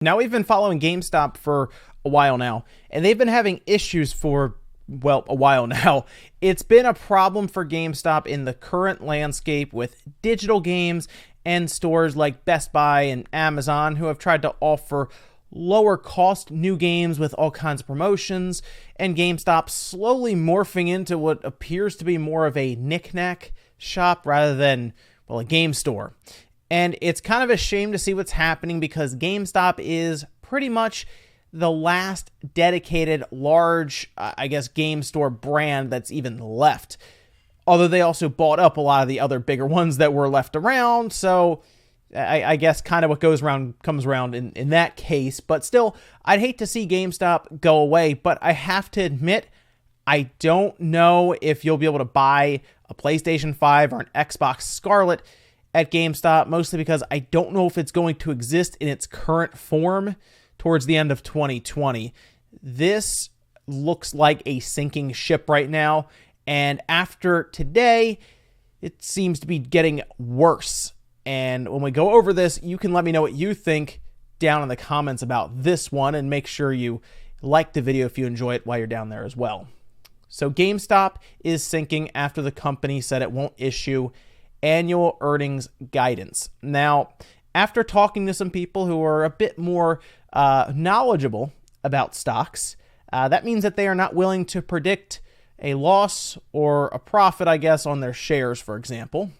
Now, we've been following GameStop for a while now, and they've been having issues for, well, a while now. It's been a problem for GameStop in the current landscape with digital games and stores like Best Buy and Amazon who have tried to offer lower cost new games with all kinds of promotions, and GameStop slowly morphing into what appears to be more of a knick-knack shop rather than, well, a game store. And it's kind of a shame to see what's happening because GameStop is pretty much the last dedicated large, game store brand that's even left. Although they also bought up a lot of the other bigger ones that were left around. So I guess kind of what goes around comes around in that case. But still, I'd hate to see GameStop go away. But I have to admit, I don't know if you'll be able to buy a PlayStation 5 or an Xbox Scarlet at GameStop, mostly because I don't know if it's going to exist in its current form towards the end of 2020. This looks like a sinking ship right now, and after today, it seems to be getting worse. And when we go over this, you can let me know what you think down in the comments about this one, and make sure you like the video if you enjoy it while you're down there as well. So GameStop is sinking after the company said it won't issue annual earnings guidance. Now, after talking to some people who are a bit more knowledgeable about stocks, that means that they are not willing to predict a loss or a profit, I guess, on their shares, for example.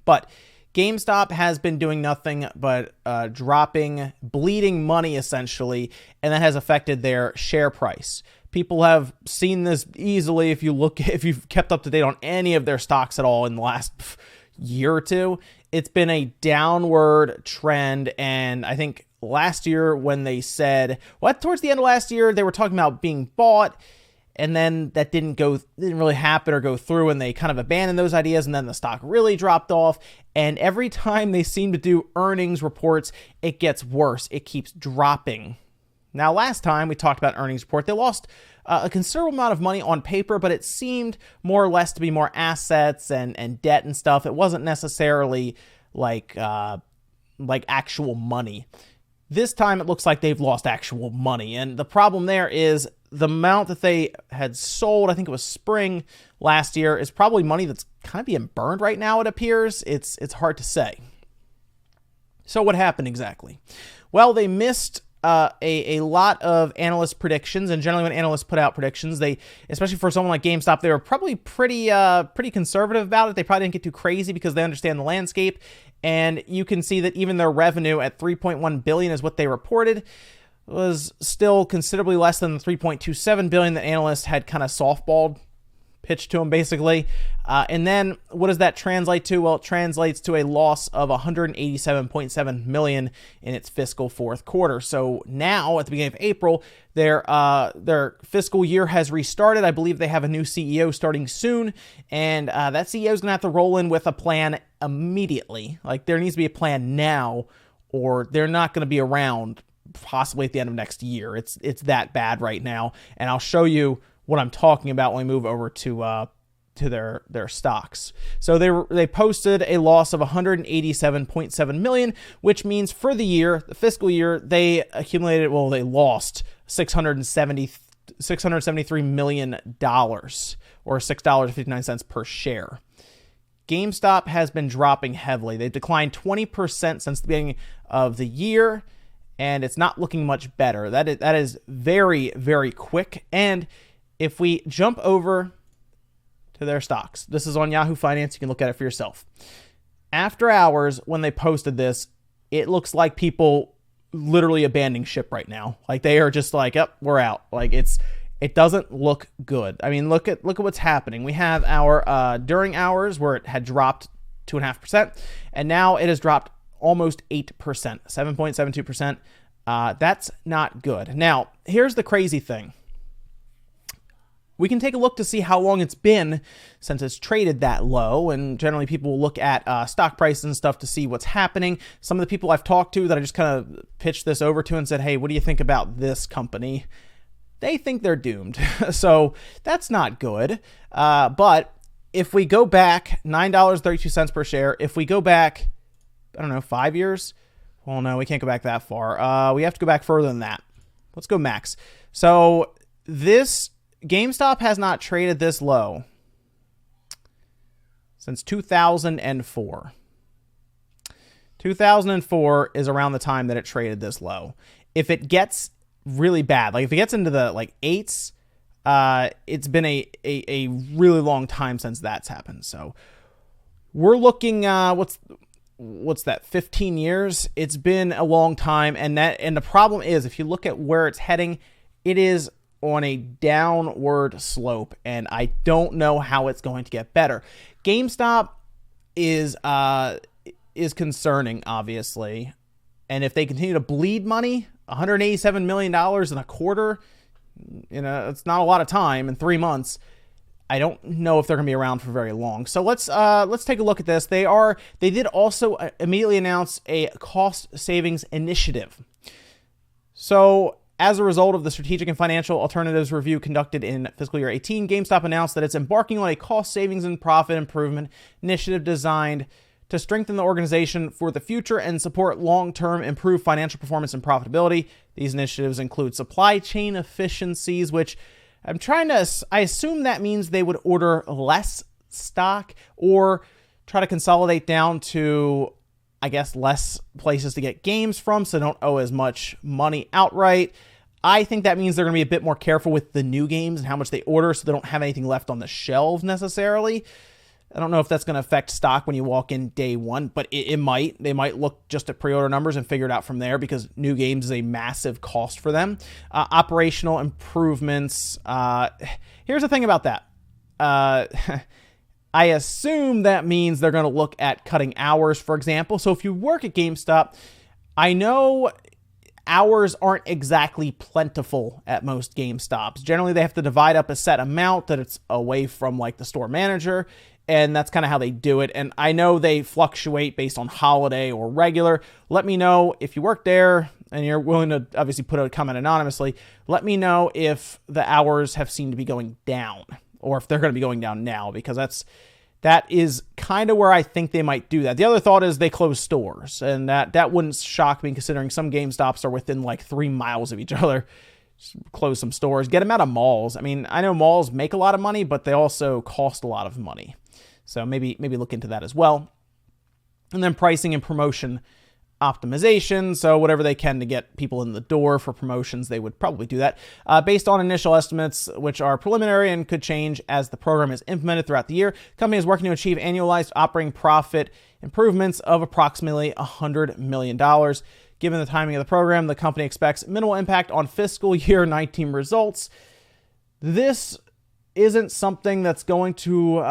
But GameStop has been doing nothing but dropping, bleeding money, essentially, and that has affected their share price. People have seen this easily if you've kept up to date on any of their stocks at all in the last year or two. It's been a downward trend, and I think last year when they said, towards the end of last year, they were talking about being bought, and then that didn't really happen or go through, and they kind of abandoned those ideas, and then the stock really dropped off. And every time they seem to do earnings reports, it gets worse. It keeps dropping. Now, last time we talked about earnings report, they lost a considerable amount of money on paper, but it seemed more or less to be more assets and debt and stuff. It wasn't necessarily like actual money. This time it looks like they've lost actual money. And the problem there is the amount that they had sold, I think it was spring last year, is probably money that's kind of being burned right now, it appears. It's hard to say. So what happened exactly? Well, they missed a lot of analyst predictions, and generally when analysts put out predictions, they, especially for someone like GameStop, they were probably pretty conservative about it. They probably didn't get too crazy because they understand the landscape, and you can see that even their revenue at $3.1 billion is what they reported was still considerably less than the $3.27 billion that analysts had kind of softballed, pitched to them basically. And then what does that translate to? Well, it translates to a loss of $187.7 million in its fiscal fourth quarter. So now at the beginning of April, their fiscal year has restarted. I believe they have a new CEO starting soon, and that CEO is going to have to roll in with a plan immediately. Like, there needs to be a plan now, or they're not going to be around possibly at the end of next year. It's that bad right now, and I'll show you what I'm talking about when we move over to their stocks. So they posted a loss of $187.7 million, which means for the year, the fiscal year, they lost $673 million, or $6.59 per share. GameStop has been dropping heavily. They've declined 20% since the beginning of the year, and it's not looking much better. That is very, very quick. And if we jump over to their stocks, this is on Yahoo Finance. You can look at it for yourself. After hours, when they posted this, it looks like people literally abandoning ship right now. Like, they are just like, yep, we're out. Like, it doesn't look good. I mean, look at what's happening. We have our during hours where it had dropped 2.5%, and now it has dropped almost 8%, 7.72%. That's not good. Now, here's the crazy thing. We can take a look to see how long it's been since it's traded that low, and generally people will look at stock prices and stuff to see what's happening. Some of the people I've talked to that I just kind of pitched this over to and said, hey, what do you think about this company? They think they're doomed. So that's not good. But if we go back, $9.32 per share, if we go back, I don't know, 5 years, Well, no, we can't go back that far. We have to go back further than that. Let's go max. So this GameStop has not traded this low since 2004. 2004 is around the time that it traded this low. If it gets really bad, like if it gets into the like eights, it's been a really long time since that's happened. So we're looking what's that, 15 years? It's been a long time, and the problem is, if you look at where it's heading, it is on a downward slope, and I don't know how it's going to get better. GameStop is concerning, obviously, and if they continue to bleed money, $187 million in a quarter, it's not a lot of time in 3 months. I don't know if they're going to be around for very long. So let's take a look at this. They did also immediately announce a cost savings initiative. So as a result of the strategic and financial alternatives review conducted in fiscal year 18, GameStop announced that it's embarking on a cost savings and profit improvement initiative designed to strengthen the organization for the future and support long-term improved financial performance and profitability. These initiatives include supply chain efficiencies, which I assume that means they would order less stock or try to consolidate down to, I guess, less places to get games from so they don't owe as much money outright. I think that means they're going to be a bit more careful with the new games and how much they order so they don't have anything left on the shelves necessarily. I don't know if that's going to affect stock when you walk in day one, but it might. They might look just at pre-order numbers and figure it out from there because new games is a massive cost for them. Operational improvements. Here's the thing about that. I assume that means they're going to look at cutting hours, for example. So if you work at GameStop, I know hours aren't exactly plentiful at most GameStops. Generally, they have to divide up a set amount that it's away from like the store manager, and that's kind of how they do it. And I know they fluctuate based on holiday or regular. Let me know if you work there and you're willing to obviously put a comment anonymously. Let me know if the hours have seemed to be going down or if they're going to be going down now, because that is kind of where I think they might do that. The other thought is they close stores, and that wouldn't shock me considering some GameStops are within like 3 miles of each other. Just close some stores, get them out of malls. I mean, I know malls make a lot of money, but they also cost a lot of money. So maybe look into that as well. And then pricing and promotion optimization. So whatever they can to get people in the door for promotions, they would probably do that. Based on initial estimates, which are preliminary and could change as the program is implemented throughout the year, the company is working to achieve annualized operating profit improvements of approximately $100 million. Given the timing of the program, the company expects minimal impact on fiscal year 19 results. This isn't something that's going to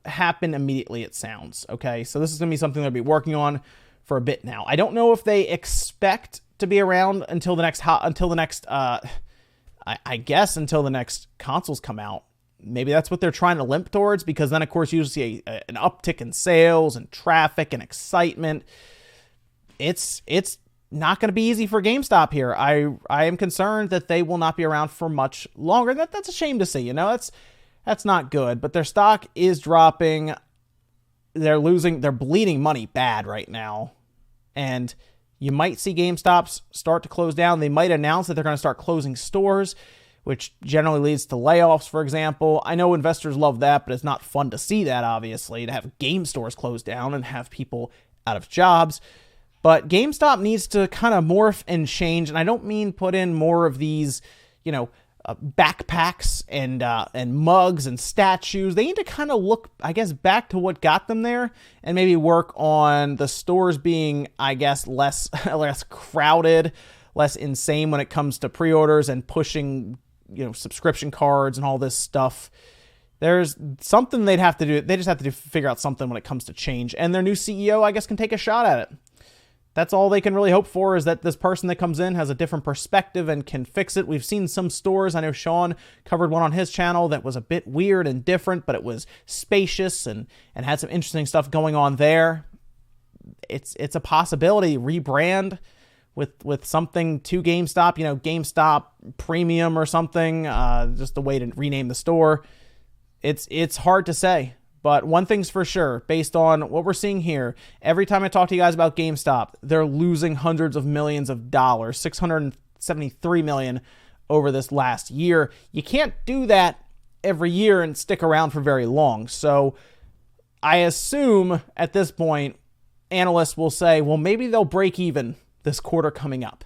happen immediately, it sounds. Okay, so this is going to be something they'll be working on for a bit now. I don't know if they expect to be around until the next consoles come out. Maybe that's what they're trying to limp towards, because then, of course, you see an uptick in sales and traffic and excitement. It's not going to be easy for GameStop here. I am concerned that they will not be around for much longer. That's a shame to see. That's not good. But their stock is dropping. They're bleeding money bad right now. And you might see GameStops start to close down. They might announce that they're going to start closing stores, which generally leads to layoffs, for example. I know investors love that, but it's not fun to see that, obviously, to have game stores close down and have people out of jobs. But GameStop needs to kind of morph and change, and I don't mean put in more of these, backpacks and mugs and statues. They need to kind of look, I guess, back to what got them there, and maybe work on the stores being, I guess, less crowded, less insane when it comes to pre-orders and pushing, subscription cards and all this stuff. There's something they'd have to do. They just have to figure out something when it comes to change, and their new CEO, I guess, can take a shot at it. That's all they can really hope for, is that this person that comes in has a different perspective and can fix it. We've seen some stores. I know Sean covered one on his channel that was a bit weird and different, but it was spacious and had some interesting stuff going on there. It's a possibility. Rebrand with something to GameStop, GameStop Premium or something, just a way to rename the store. It's hard to say. But one thing's for sure, based on what we're seeing here, every time I talk to you guys about GameStop, they're losing hundreds of millions of dollars, $673 million over this last year. You can't do that every year and stick around for very long. So I assume at this point, analysts will say, well, maybe they'll break even this quarter coming up.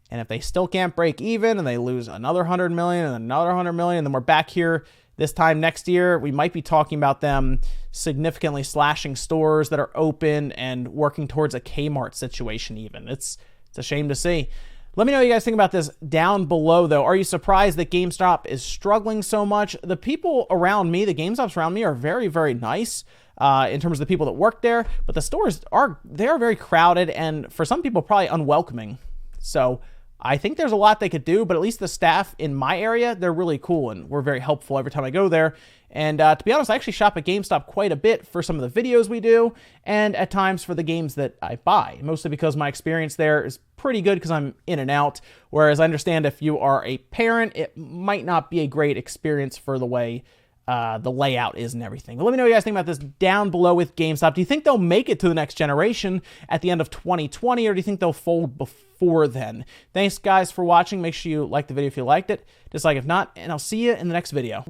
And if they still can't break even and they lose another 100 million and another 100 million, then we're back here this time next year. We might be talking about them significantly slashing stores that are open and working towards a Kmart situation even. It's a shame to see. Let me know what you guys think about this down below, though. Are you surprised that GameStop is struggling so much? The people around me, the GameStops around me, are very, very nice in terms of the people that work there. But the stores are very crowded and for some people probably unwelcoming. So I think there's a lot they could do, but at least the staff in my area, they're really cool and we're very helpful every time I go there. And to be honest, I actually shop at GameStop quite a bit for some of the videos we do and at times for the games that I buy, mostly because my experience there is pretty good because I'm in and out. Whereas I understand if you are a parent, it might not be a great experience for the way the layout is and everything. But let me know what you guys think about this down below with GameStop. Do you think they'll make it to the next generation at the end of 2020, or do you think they'll fold before then? Thanks, guys, for watching. Make sure you like the video if you liked it, dislike if not, and I'll see you in the next video.